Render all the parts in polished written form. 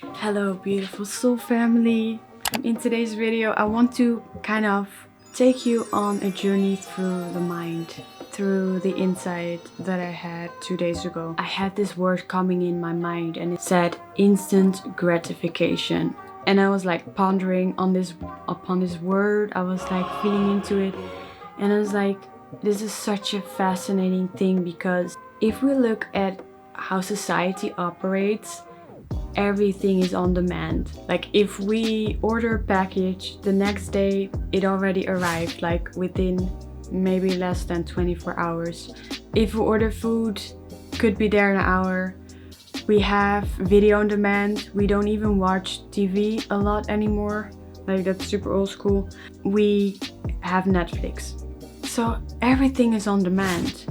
Hello beautiful soul family. In today's video I want to kind of take you on a journey through the mind, through the insight that I had 2 days ago. I had this word coming in my mind and it said instant gratification. And I was like pondering on upon this word. I was like feeling into it and I was like, this is such a fascinating thing, because if we look at how society operates, everything is on demand. Like if we order a package, the next day it already arrived, like within maybe less than 24 hours. If we order food, could be there in an hour. We have video on demand. We don't even watch TV a lot anymore. Like that's super old school. We have Netflix. So everything is on demand.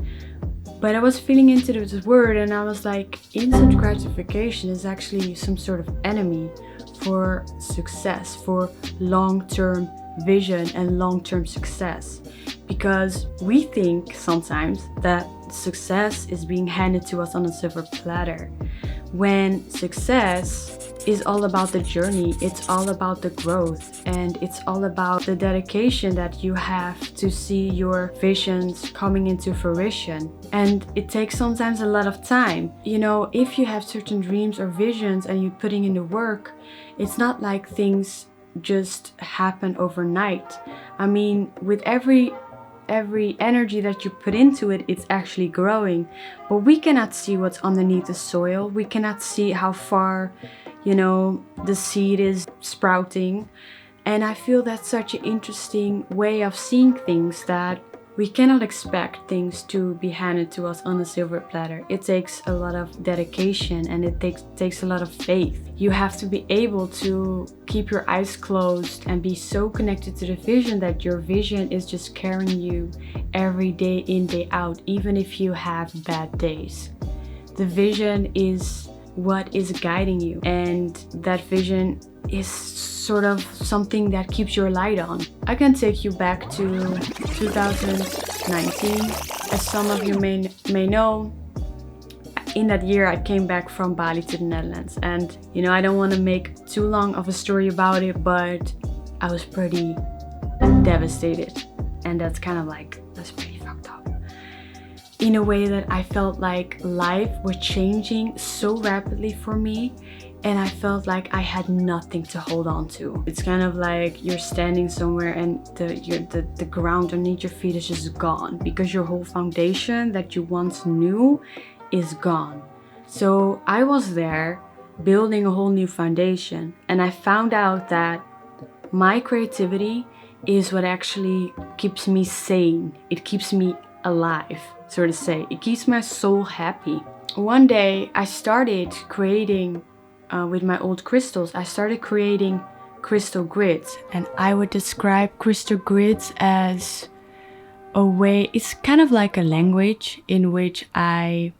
But I was feeling into this word and I was like, instant gratification is actually some sort of enemy for success, for long-term vision and long-term success. Because we think sometimes that success is being handed to us on a silver platter, when success is all about the journey, it's all about the growth, and it's all about the dedication that you have to see your visions coming into fruition. And it takes sometimes a lot of time. You know, if you have certain dreams or visions and you're putting in the work, it's not like things just happen overnight. I mean, with every energy that you put into it, it's actually growing. But we cannot see what's underneath the soil. We cannot see how far, the seed is sprouting. And I feel that's such an interesting way of seeing things, that we cannot expect things to be handed to us on a silver platter. It takes a lot of dedication and it takes a lot of faith. You have to be able to keep your eyes closed and be so connected to the vision that your vision is just carrying you every day in, day out, even if you have bad days. The vision is what is guiding you, and that vision is sort of something that keeps your light on. I can take you back to 2019. As some of you may know, in that year I came back from Bali to the Netherlands, and I don't want to make too long of a story about it, but I was pretty devastated, and that's pretty fucked up. In a way that I felt like life was changing so rapidly for me, and I felt like I had nothing to hold on to. It's kind of like you're standing somewhere and the ground underneath your feet is just gone, because your whole foundation that you once knew is gone. So I was there building a whole new foundation, and I found out that my creativity is what actually keeps me sane. It keeps me alive, so to say. It keeps my soul happy. One day I started creating with my old crystals. I started creating crystal grids, and I would describe crystal grids as a way, it's kind of like a language in which I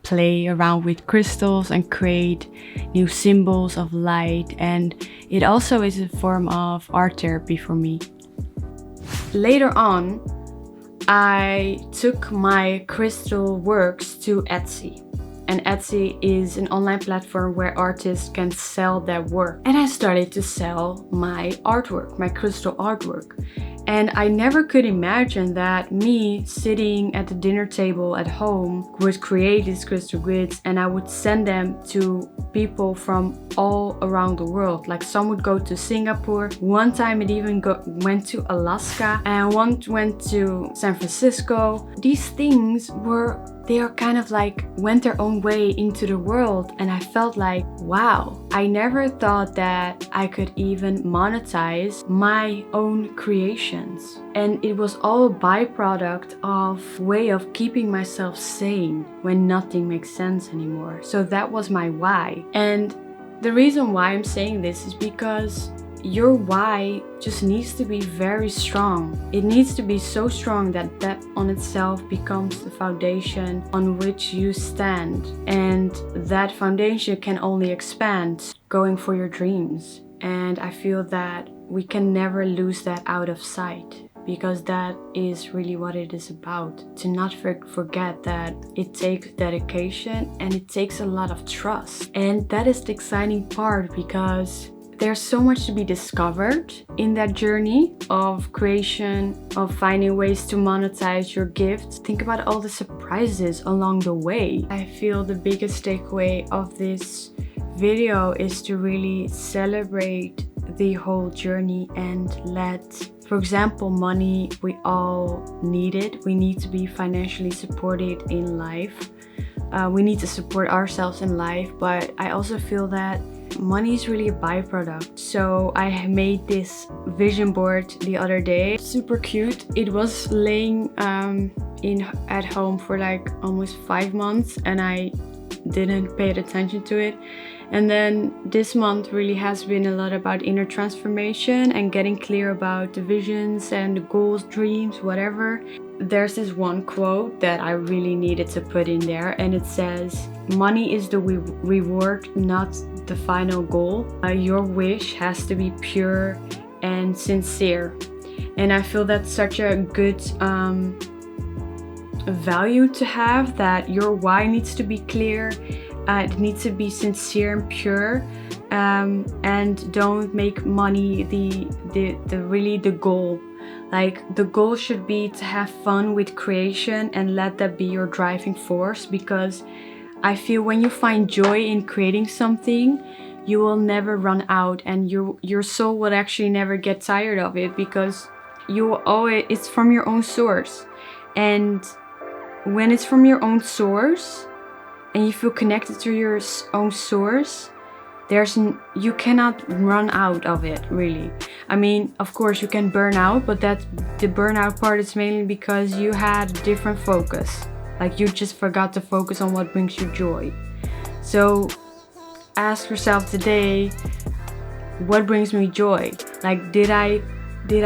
play around with crystals and create new symbols of light, and it also is a form of art therapy for me. Later on, I took my crystal works to Etsy. And Etsy is an online platform where artists can sell their work. And I started to sell my artwork, my crystal artwork. And I never could imagine that me sitting at the dinner table at home would create these crystal grids, and I would send them to people from all around the world. Like some would go to Singapore. One time it even went to Alaska, and one went to San Francisco. These things they are kind of like went their own way into the world, and I felt like, wow, I never thought that I could even monetize my own creations. And it was all a byproduct of way of keeping myself sane when nothing makes sense anymore. So that was my why. And the reason why I'm saying this is because your why just needs to be very strong. It needs to be so strong that that on itself becomes the foundation on which you stand. And that foundation can only expand going for your dreams. And I feel that we can never lose that out of sight, because that is really what it is about. To not forget that it takes dedication and it takes a lot of trust. And that is the exciting part, because there's so much to be discovered in that journey of creation, of finding ways to monetize your gifts. Think about all the surprises along the way. I feel the biggest takeaway of this video is to really celebrate the whole journey and let, for example, money, we all need it. We need to be financially supported in life. We need to support ourselves in life, but I also feel that money is really a byproduct. So I made this vision board the other day, super cute. It was laying at home for like almost 5 months and I didn't pay attention to it. And then this month really has been a lot about inner transformation and getting clear about the visions and the goals, dreams, whatever. There's this one quote that I really needed to put in there, and it says, "Money is the reward, not the final goal. Your wish has to be pure and sincere." And I feel that's such a good value to have, that your why needs to be clear. It needs to be sincere and pure, and don't make money the goal. Like, the goal should be to have fun with creation and let that be your driving force, because I feel when you find joy in creating something, you will never run out, and your soul will actually never get tired of it, because it's from your own source. And when it's from your own source and you feel connected to your own source, you cannot run out of it, really. I mean, of course you can burn out, but the burnout part is mainly because you had a different focus. Like, you just forgot to focus on what brings you joy. So ask yourself today, what brings me joy? Like, did I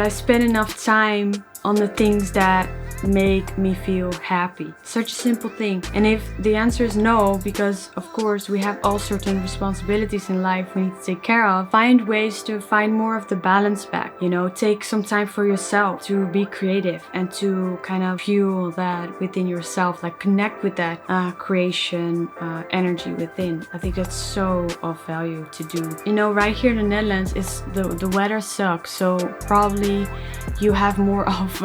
spend enough time on the things that make me feel happy? Such a simple thing. And if the answer is no, because of course we have all certain responsibilities in life we need to take care of, find ways to find more of the balance back. You know, take some time for yourself to be creative and to kind of fuel that within yourself, like connect with that creation energy within. I think that's so of value to do. You know, right here in the Netherlands, the weather sucks, so probably you have more of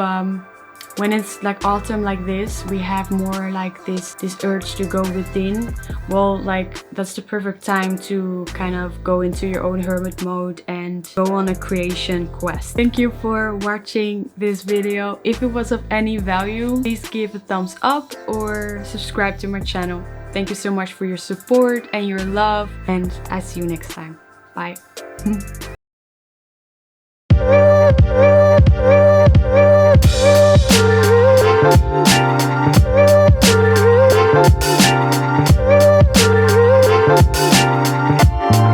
when it's like autumn like this, we have more like this urge to go within. Well, like, that's the perfect time to kind of go into your own hermit mode and go on a creation quest. Thank you for watching this video. If it was of any value, please give a thumbs up or subscribe to my channel. Thank you so much for your support and your love, and I see you next time. Bye.